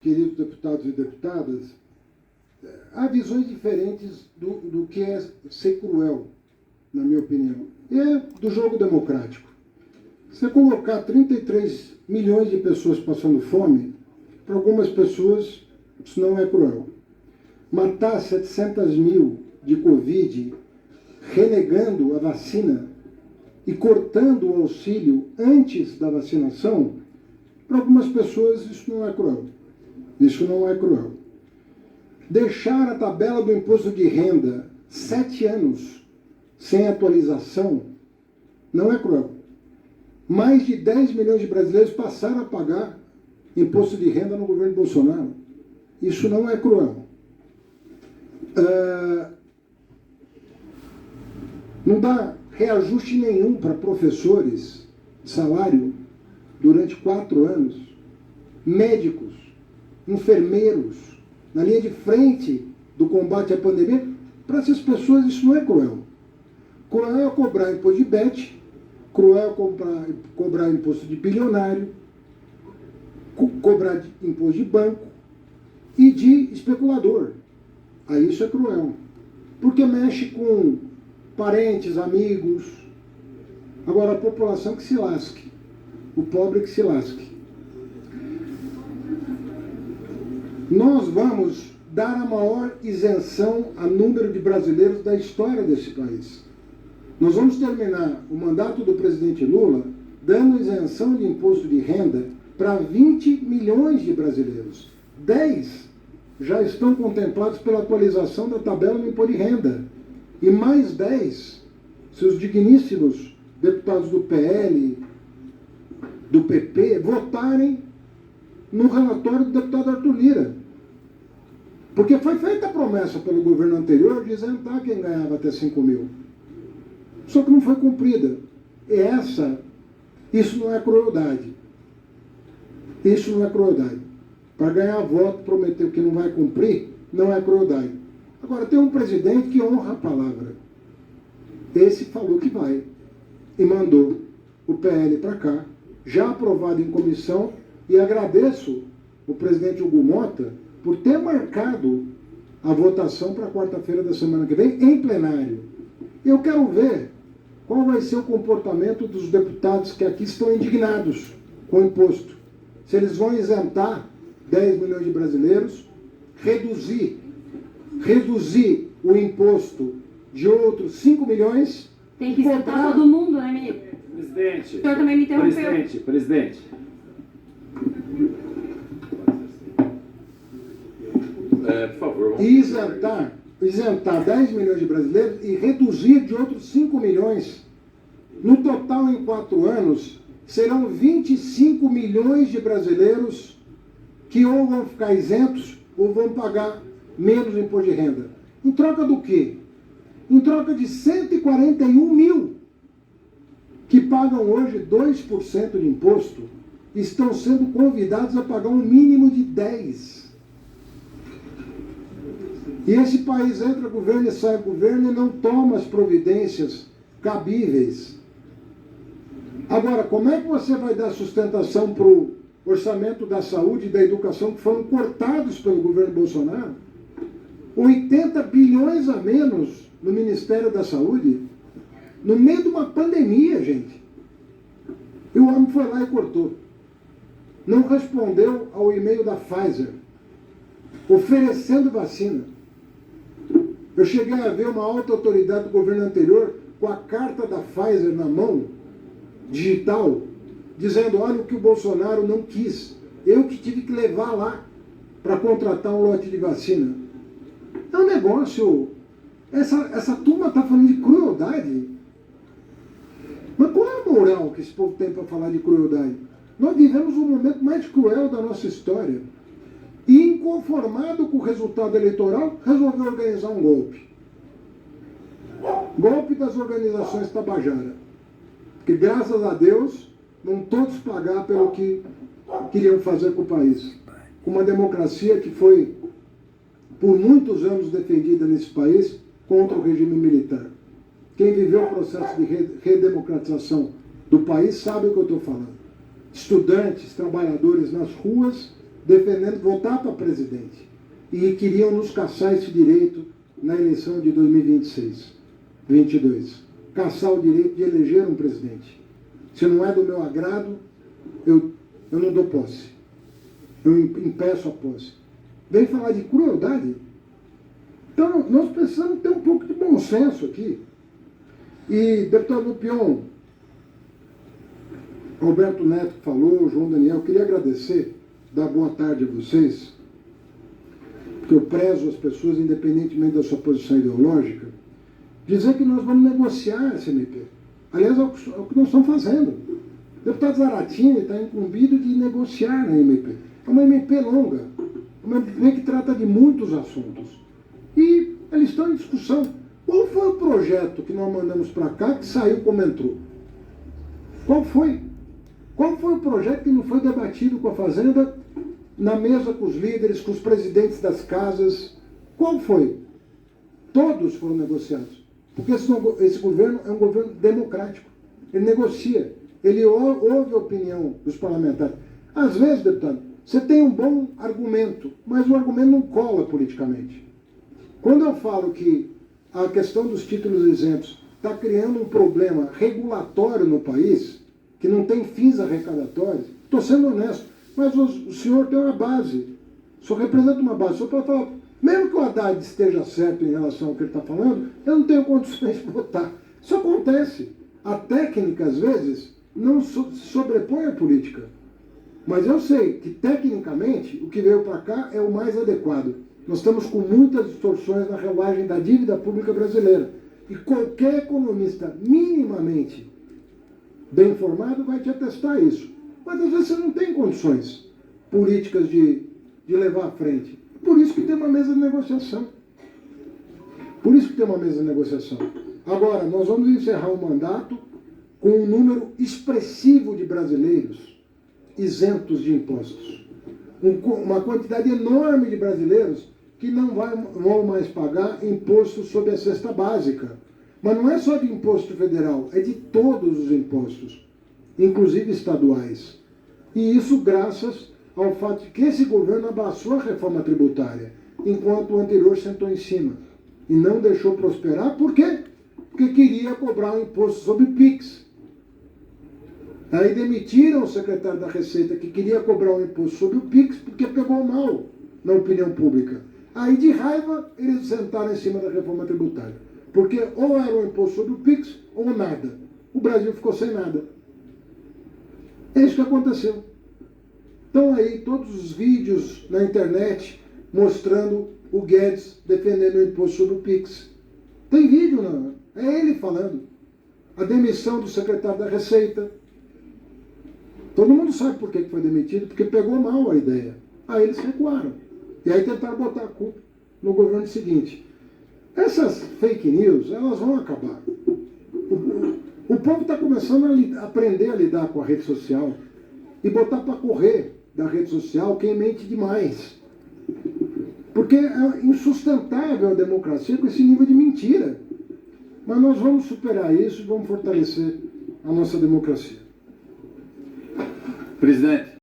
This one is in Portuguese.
queridos deputados e deputadas, há visões diferentes do que é ser cruel, na minha opinião. E é do jogo democrático. Você colocar 33 milhões de pessoas passando fome, para algumas pessoas isso não é cruel. Matar 700 mil de Covid, renegando a vacina e cortando o auxílio antes da vacinação, para algumas pessoas isso não é cruel. Isso não é cruel. Deixar a tabela do imposto de renda 7 anos sem atualização não é cruel. Mais de 10 milhões de brasileiros passaram a pagar imposto de renda no governo Bolsonaro. Isso não é cruel. Não dá reajuste nenhum para professores de salário durante 4 anos, médicos, enfermeiros, na linha de frente do combate à pandemia. Para essas pessoas isso não é cruel. Cruel é cobrar imposto de bet, cruel é cobrar imposto de bilionário, cobrar imposto de banco e de especulador. Aí isso é cruel. Porque mexe com parentes, amigos. Agora a população que se lasque. O pobre que se lasque. Nós vamos dar a maior isenção a número de brasileiros da história desse país. Nós vamos terminar o mandato do presidente Lula dando isenção de imposto de renda para 20 milhões de brasileiros. 10 já estão contemplados pela atualização da tabela do imposto de renda. E mais 10, se os digníssimos deputados do PL, do PP, votarem no relatório do deputado Arthur Lira. Porque foi feita a promessa pelo governo anterior de isentar quem ganhava até 5 mil. Só que não foi cumprida. Isso não é crueldade. Isso não é crueldade. Para ganhar voto, prometer o que não vai cumprir, não é crueldade. Agora, tem um presidente que honra a palavra. Esse falou que vai. E mandou o PL para cá, já aprovado em comissão, e agradeço o presidente Hugo Mota por ter marcado a votação para quarta-feira da semana que vem, em plenário. Eu quero ver qual vai ser o comportamento dos deputados que aqui estão indignados com o imposto. Se eles vão isentar 10 milhões de brasileiros, reduzir o imposto de outros 5 milhões... Tem que isentar todo mundo, né, ministro? Presidente. O senhor também me interrompeu. Presidente. Por favor. Isentar 10 milhões de brasileiros e reduzir de outros 5 milhões. No total, em 4 anos, serão 25 milhões de brasileiros que ou vão ficar isentos ou vão pagar menos imposto de renda. Em troca do quê? Em troca de 141 mil que pagam hoje 2% de imposto, estão sendo convidados a pagar um mínimo de 10%. E esse país entra governo e sai governo e não toma as providências cabíveis. Agora, como é que você vai dar sustentação para o orçamento da saúde e da educação que foram cortados pelo governo Bolsonaro? 80 bilhões a menos no Ministério da Saúde, no meio de uma pandemia, gente. E o homem foi lá e cortou. Não respondeu ao e-mail da Pfizer, oferecendo vacina. Eu cheguei a ver uma alta autoridade do governo anterior com a carta da Pfizer na mão, digital, dizendo, olha o que o Bolsonaro não quis. Eu que tive que levar lá para contratar um lote de vacina. É um negócio... Essa turma está falando de crueldade. Mas qual é a moral que esse povo tem para falar de crueldade? Nós vivemos o momento mais cruel da nossa história. E, inconformado com o resultado eleitoral, resolveu organizar um golpe. Golpe das organizações Tabajara. Que, graças a Deus, não todos pagaram pelo que queriam fazer com o país. Com uma democracia que foi, por muitos anos, defendida nesse país contra o regime militar. Quem viveu o processo de redemocratização do país sabe o que eu estou falando. Estudantes, trabalhadores nas ruas, defendendo votar para presidente. E queriam nos caçar esse direito na eleição de 2026, 22. Caçar o direito de eleger um presidente. Se não é do meu agrado, eu não dou posse. Eu impeço a posse. Vem falar de crueldade? Então, nós precisamos ter um pouco de bom senso aqui. E, deputado Lupion, Roberto Neto falou, João Daniel, queria agradecer, dar boa tarde a vocês, porque eu prezo as pessoas, independentemente da sua posição ideológica, dizer que nós vamos negociar essa MP. Aliás, é o que nós estamos fazendo. O deputado Zaratini está incumbido de negociar a MP. É uma MP longa, uma MP que trata de muitos assuntos. E eles estão em discussão. Qual foi o projeto que nós mandamos para cá que saiu como entrou? Qual foi? Qual foi o projeto que não foi debatido com a Fazenda, na mesa com os líderes, com os presidentes das casas? Qual foi? Todos foram negociados. Porque esse governo é um governo democrático. Ele negocia. Ele ouve a opinião dos parlamentares. Às vezes, deputado, você tem um bom argumento, mas o argumento não cola politicamente. Quando eu falo que a questão dos títulos isentos está criando um problema regulatório no país, que não tem fins arrecadatórios, estou sendo honesto, mas o senhor tem uma base, o senhor representa uma base, o senhor pode falar, mesmo que o Haddad esteja certo em relação ao que ele está falando, eu não tenho condições de votar. Isso acontece. A técnica, às vezes, não se sobrepõe à política. Mas eu sei que, tecnicamente, o que veio para cá é o mais adequado. Nós estamos com muitas distorções na rolagem da dívida pública brasileira. E qualquer economista minimamente bem informado vai te atestar isso. Mas às vezes você não tem condições políticas de levar à frente. Por isso que tem uma mesa de negociação. Por isso que tem uma mesa de negociação. Agora, nós vamos encerrar o mandato com um número expressivo de brasileiros isentos de impostos. Uma quantidade enorme de brasileiros que não vão mais pagar imposto sobre a cesta básica. Mas não é só de imposto federal, é de todos os impostos, inclusive estaduais. E isso graças ao fato de que esse governo abraçou a reforma tributária, enquanto o anterior sentou em cima. E não deixou prosperar, por quê? Porque queria cobrar um imposto sobre PIX. Aí demitiram o secretário da Receita, que queria cobrar um imposto sobre o PIX, porque pegou mal na opinião pública. Aí, de raiva, eles sentaram em cima da reforma tributária. Porque ou era um imposto sobre o PIX, ou nada. O Brasil ficou sem nada. É isso que aconteceu. Então aí, todos os vídeos na internet mostrando o Guedes defendendo o imposto sobre o PIX. Tem vídeo, não? É ele falando. A demissão do secretário da Receita. Todo mundo sabe por que foi demitido, porque pegou mal a ideia. Aí eles recuaram. E aí tentaram botar a culpa no governo seguinte. Essas fake news, elas vão acabar. O povo está começando a aprender a lidar com a rede social e botar para correr da rede social quem mente demais. Porque é insustentável a democracia com esse nível de mentira. Mas nós vamos superar isso e vamos fortalecer a nossa democracia. Presidente.